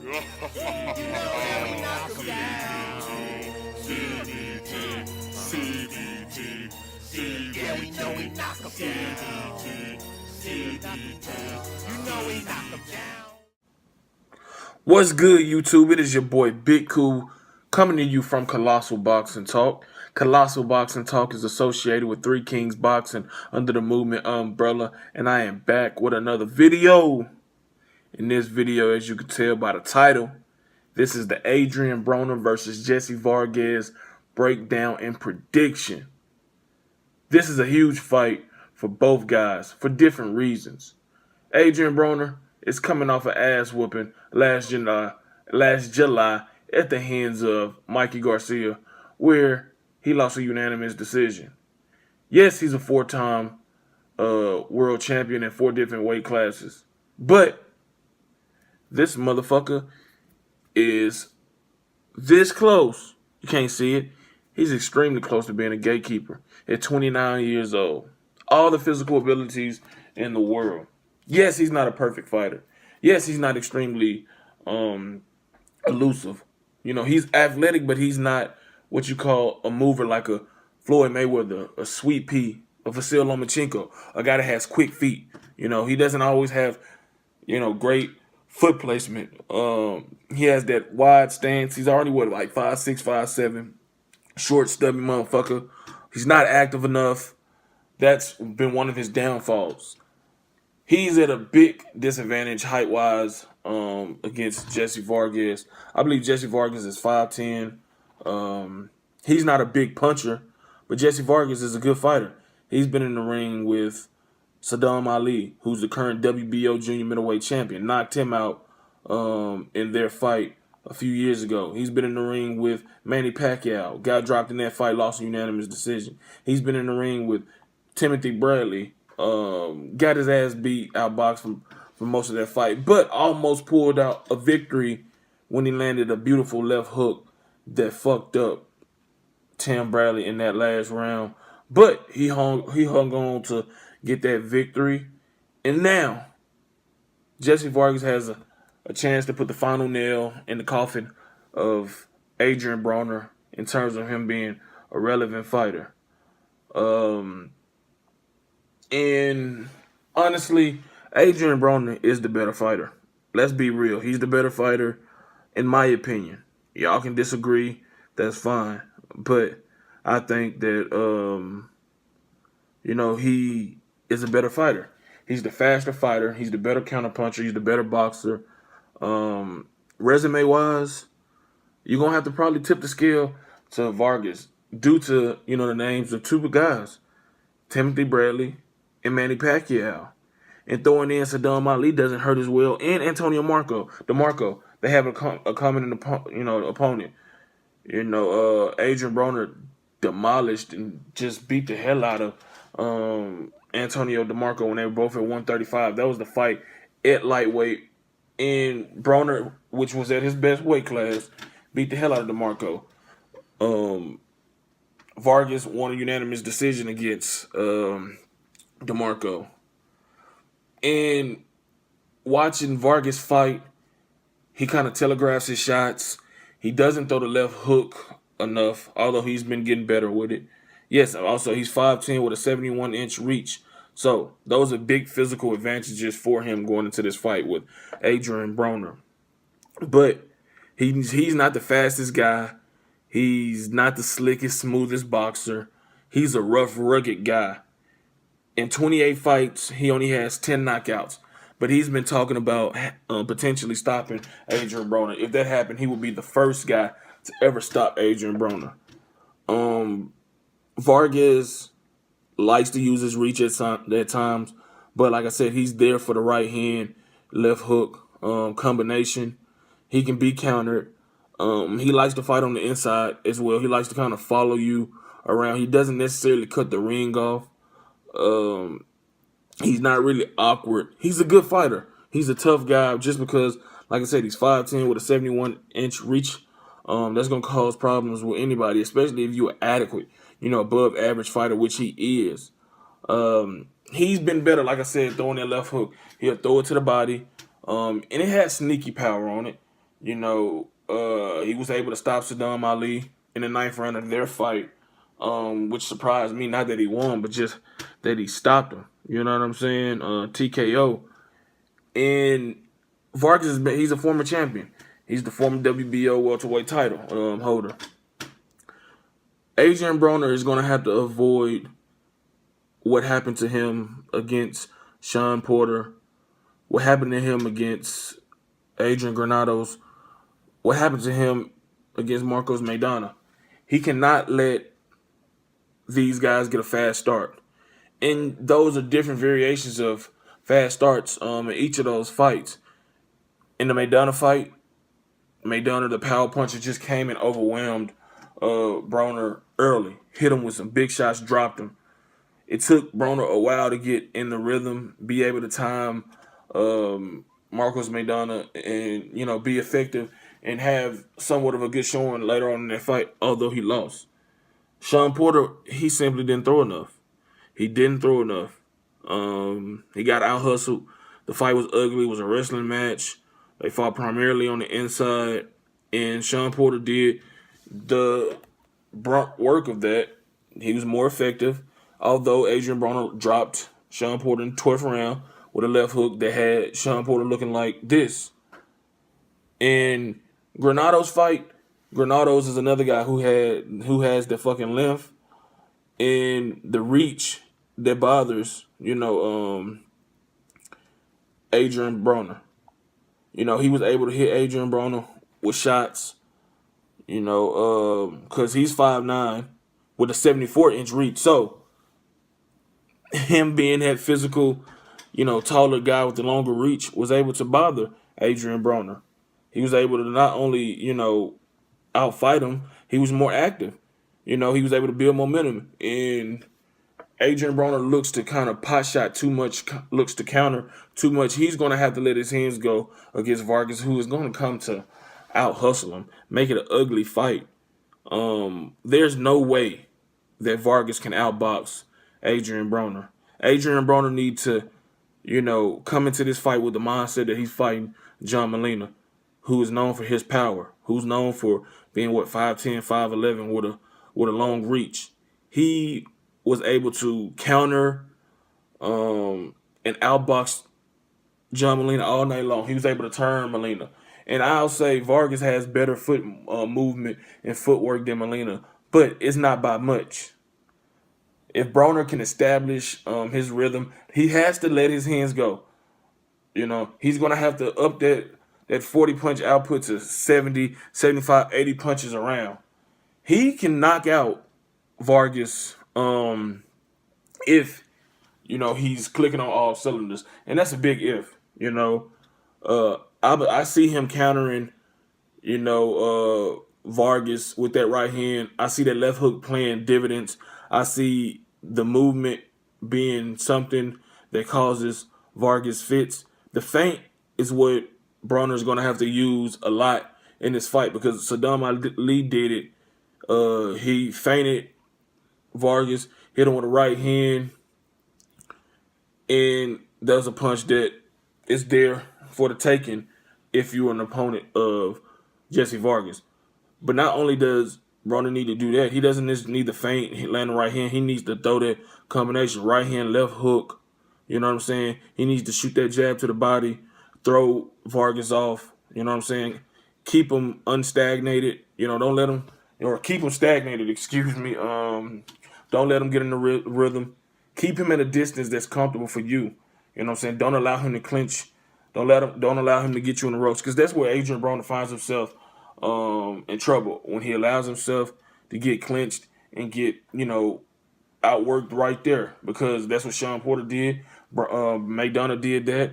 What's good, YouTube? It is your boy Big Cool coming to you from Colossal Boxing Talk. Colossal Boxing Talk is associated with Three Kings Boxing under the movement umbrella, and I am back with another video. In this video, as you can tell by the title, this is the Adrien Broner-Jessie Vargas breakdown and prediction. This is a huge fight for both guys for different reasons. Adrien Broner is coming off an ass whooping last July at the hands of Mikey Garcia, where he lost a unanimous decision. Yes, he's a four-time world champion in 4 different weight classes, but this motherfucker is this close. You can't see it. He's extremely close to being a gatekeeper at 29 years old. All the physical abilities in the world. Yes, he's not a perfect fighter. Yes, he's not extremely elusive. You know, he's athletic, but he's not what you call a mover like a Floyd Mayweather, a Sweet Pea, a Vasil Lomachenko, a guy that has quick feet. You know, he doesn't always have, great foot placement. He has that wide stance. He's already, like 5'6", 5'7", short, stubby motherfucker. He's not active enough. That's been one of his downfalls. He's at a big disadvantage height-wise against Jessie Vargas. I believe Jessie Vargas is 5'10". He's not a big puncher, but Jessie Vargas is a good fighter. He's been in the ring with Saddam Ali, who's the current WBO junior middleweight champion. Knocked him out in their fight a few years ago. He's been in the ring with Manny Pacquiao. Got dropped in that fight, lost a unanimous decision. He's been in the ring with Timothy Bradley. Got his ass beat, outboxed for most of that fight, but almost pulled out a victory when he landed a beautiful left hook that fucked up Tim Bradley in that last round. But he hung on to get that victory, and now Jessie Vargas has a chance to put the final nail in the coffin of Adrien Broner in terms of him being a relevant fighter. And honestly, Adrien Broner is the better fighter. Let's be real. He's the better fighter, in my opinion. Y'all can disagree. That's fine. But I think that, he is a better fighter. He's the faster fighter. He's the better counterpuncher. He's the better boxer. Resume-wise, you're going to have to probably tip the scale to Vargas due to, the names of 2 guys, Timothy Bradley and Manny Pacquiao. And throwing in Saddam Ali doesn't hurt as well. And Antonio DeMarco, they have a common opponent. Adrien Broner demolished and just beat the hell out of Antonio DeMarco when they were both at 135. That was the fight at lightweight. And Broner, which was at his best weight class, beat the hell out of DeMarco. Vargas won a unanimous decision against DeMarco. And watching Vargas fight, he kind of telegraphs his shots. He doesn't throw the left hook enough, although he's been getting better with it. Yes, also he's 5'10" with a 71-inch reach. So those are big physical advantages for him going into this fight with Adrien Broner. But he's not the fastest guy. He's not the slickest, smoothest boxer. He's a rough, rugged guy. In 28 fights, he only has 10 knockouts. But he's been talking about potentially stopping Adrien Broner. If that happened, he would be the first guy to ever stop Adrien Broner. Vargas likes to use his reach at times. But like I said, he's there for the right hand, left hook combination. He can be countered. He likes to fight on the inside as well. He likes to kind of follow you around. He doesn't necessarily cut the ring off. He's not really awkward. He's a good fighter. He's a tough guy just because, like I said, he's 5'10" with a 71-inch reach. That's going to cause problems with anybody, especially if you're adequate, above average fighter, which he is. He's been better, like I said, throwing that left hook. He'll throw it to the body. And it has sneaky power on it. He was able to stop Saddam Ali in the ninth round of their fight, which surprised me. Not that he won, but just that he stopped him. You know what I'm saying? TKO. And Vargas he's a former champion. He's the former WBO welterweight title holder. Adrien Broner is going to have to avoid what happened to him against Sean Porter, what happened to him against Adrian Granados, what happened to him against Marcos Maidana. He cannot let these guys get a fast start. And those are different variations of fast starts in each of those fights. In the Maidana fight, Maidana, the power puncher, just came and overwhelmed Broner early. Hit him with some big shots, dropped him. It took Broner a while to get in the rhythm, be able to time Marcos Maidana and, be effective and have somewhat of a good showing later on in that fight, although he lost. Sean Porter, he simply didn't throw enough. He didn't throw enough. He got out-hustled. The fight was ugly. It was a wrestling match. They fought primarily on the inside, and Sean Porter did the work of that. He was more effective, although Adrien Broner dropped Sean Porter in the 12th round with a left hook that had Sean Porter looking like this. In Granados' fight, Granados is another guy who has the fucking length and the reach that bothers, Adrien Broner. He was able to hit Adrien Broner with shots, because he's 5'9" with a 74-inch reach. So, him being that physical, taller guy with the longer reach was able to bother Adrien Broner. He was able to not only, outfight him, he was more active. He was able to build momentum. And Adrien Broner looks to kind of pot shot too much, looks to counter too much. He's going to have to let his hands go against Vargas, who is going to come to out-hustle him, make it an ugly fight. There's no way that Vargas can outbox Adrien Broner. Adrien Broner needs to, come into this fight with the mindset that he's fighting John Molina, who is known for his power, who's known for being, 5'10", 5'11", with a long reach. He was able to counter and outbox John Molina all night long. He was able to turn Molina. And I'll say Vargas has better foot movement and footwork than Molina, but it's not by much. If Broner can establish his rhythm, he has to let his hands go. He's going to have to up that 40-punch output to 70, 75, 80 punches around. He can knock out Vargas if, he's clicking on all cylinders. And that's a big if, I see him countering, Vargas with that right hand. I see that left hook playing dividends. I see the movement being something that causes Vargas fits. The feint is what Broner's going to have to use a lot in this fight because Saddam Ali did it. He feinted Vargas, hit him with a right hand, and that was a punch that is there for the taking if you're an opponent of Jessie Vargas. But not only does Broner need to do that, he doesn't just need the feint, land the right hand. He needs to throw that combination, right hand, left hook. You know what I'm saying? He needs to shoot that jab to the body, throw Vargas off. You know what I'm saying? Keep him unstagnated. Don't let him, or keep him stagnated, excuse me. Don't let him get in the rhythm. Keep him at a distance that's comfortable for you. You know what I'm saying? Don't allow him to clinch. Don't allow him to get you in the ropes, because that's where Adrien Broner finds himself in trouble, when he allows himself to get clinched and get, outworked right there, because that's what Sean Porter did. Maidana did that.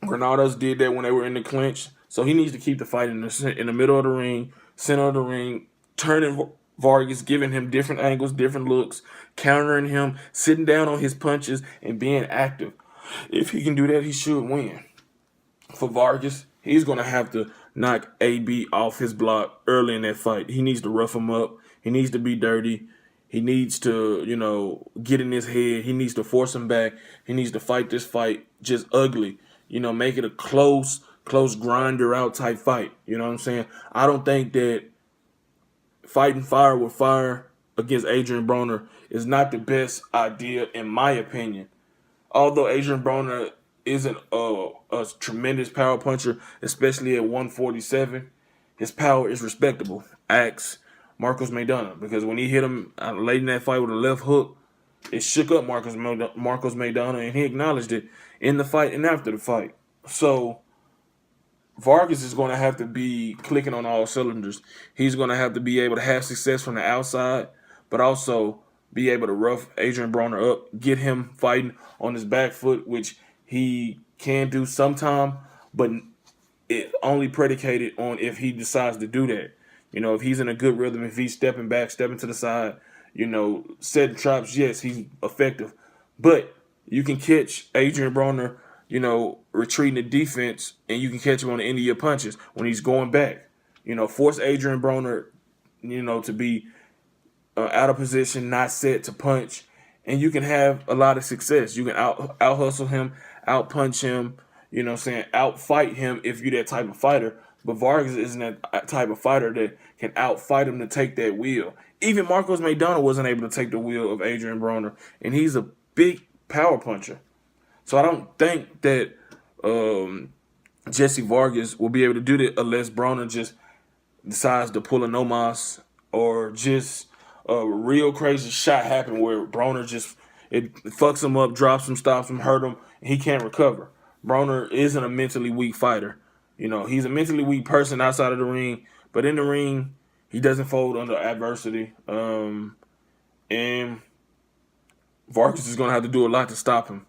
Granados did that when they were in the clinch. So he needs to keep the fight in the middle of the ring, center of the ring, turning Vargas, giving him different angles, different looks, countering him, sitting down on his punches, and being active. If he can do that, he should win. For Vargas, he's going to have to knock AB off his block early in that fight. He needs to rough him up. He needs to be dirty. He needs to, get in his head. He needs to force him back. He needs to fight this fight just ugly. Make it a close, close grinder out type fight. You know what I'm saying? I don't think that fighting fire with fire against Adrien Broner is not the best idea in my opinion. Although Adrien Broner isn't a tremendous power puncher, especially at 147, his power is respectable. Ask Marcos Maidana, because when he hit him late in that fight with a left hook, it shook up Marcos Maidana, and he acknowledged it in the fight and after the fight. So Vargas is going to have to be clicking on all cylinders. He's going to have to be able to have success from the outside, but also be able to rough Adrien Broner up, get him fighting on his back foot, which he can do sometime, but it only predicated on if he decides to do that. You know, if he's in a good rhythm, if he's stepping back, stepping to the side, you know, setting traps, yes, he's effective. But you can catch Adrien Broner, you know, retreating the defense, and you can catch him on the end of your punches when he's going back. You know, force Adrien Broner, you know, to be out of position, not set to punch, and you can have a lot of success. You can out hustle him, out punch him, you know what I'm saying, out fight him if you're that type of fighter. But Vargas isn't that type of fighter that can out fight him to take that wheel. Even Marcos Maidana wasn't able to take the wheel of Adrien Broner, and he's a big power puncher. So I don't think that Jessie Vargas will be able to do that unless Broner just decides to pull a Nomas, or just a real crazy shot happen where Broner just, it fucks him up, drops him, stops him, hurt him, and he can't recover. Broner isn't a mentally weak fighter. You know, he's a mentally weak person outside of the ring, but in the ring, he doesn't fold under adversity. And Vargas is going to have to do a lot to stop him.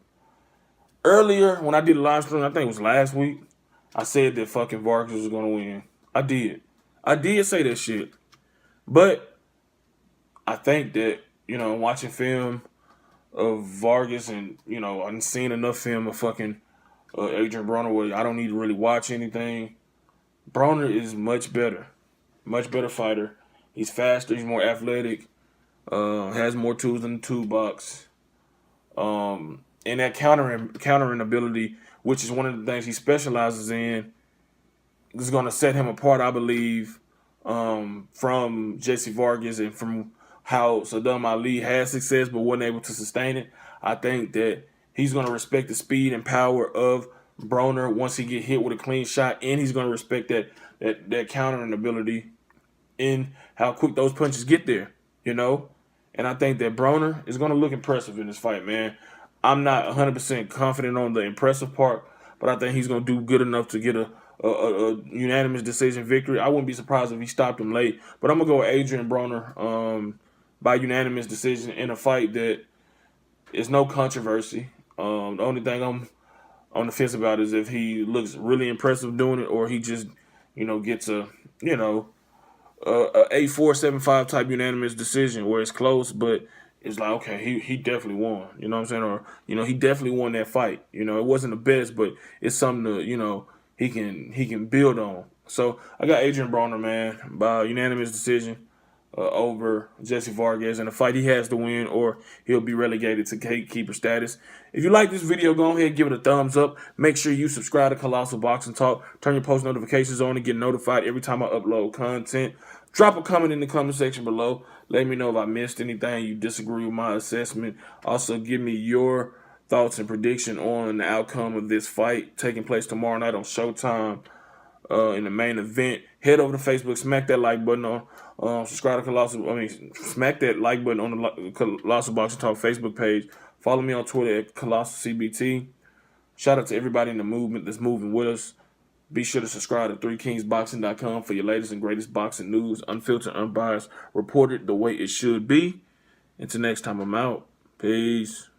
Earlier, when I did a live stream, I think it was last week, I said that fucking Vargas was going to win. I did say that shit. But I think that, you know, watching film of Vargas, and, you know, I've seen enough film of fucking Adrien Broner where I don't need to really watch anything. Broner is much better fighter. He's faster, he's more athletic, has more tools in the toolbox. And that countering ability, which is one of the things he specializes in, is going to set him apart, I believe, from Jessie Vargas and from how Saddam Ali had success but wasn't able to sustain it. I think that he's going to respect the speed and power of Broner once he get hit with a clean shot, and he's going to respect that countering ability and how quick those punches get there, you know? And I think that Broner is going to look impressive in this fight, man. I'm not 100% confident on the impressive part, but I think he's going to do good enough to get a unanimous decision victory. I wouldn't be surprised if he stopped him late, but I'm going to go with Adrien Broner by unanimous decision in a fight that is no controversy. The only thing I'm on the fence about is if he looks really impressive doing it, or he just, you know, gets a 8-4, 7-5 type unanimous decision where it's close, but it's like, okay, he definitely won. You know what I'm saying? Or, you know, he definitely won that fight. You know, it wasn't the best, but it's something to, you know, he can build on. So I got Adrien Broner, man, by unanimous decision over Jessie Vargas in a fight he has to win, or he'll be relegated to gatekeeper status. If you like this video, go ahead, give it a thumbs up. Make sure you subscribe to Colossal Boxing Talk. Turn your post notifications on to get notified every time I upload content. Drop a comment in the comment section below. Let me know if I missed anything, you disagree with my assessment. Also, give me your thoughts and prediction on the outcome of this fight taking place tomorrow night on Showtime in the main event. Head over to Facebook, smack that like button on, subscribe to Colossal. Smack that like button on the Colossal Boxing Talk Facebook page. Follow me on Twitter at Colossal CBT. Shout out to everybody in the movement that's moving with us. Be sure to subscribe to 3kingsboxing.com for your latest and greatest boxing news, unfiltered, unbiased, reported the way it should be. Until next time, I'm out. Peace.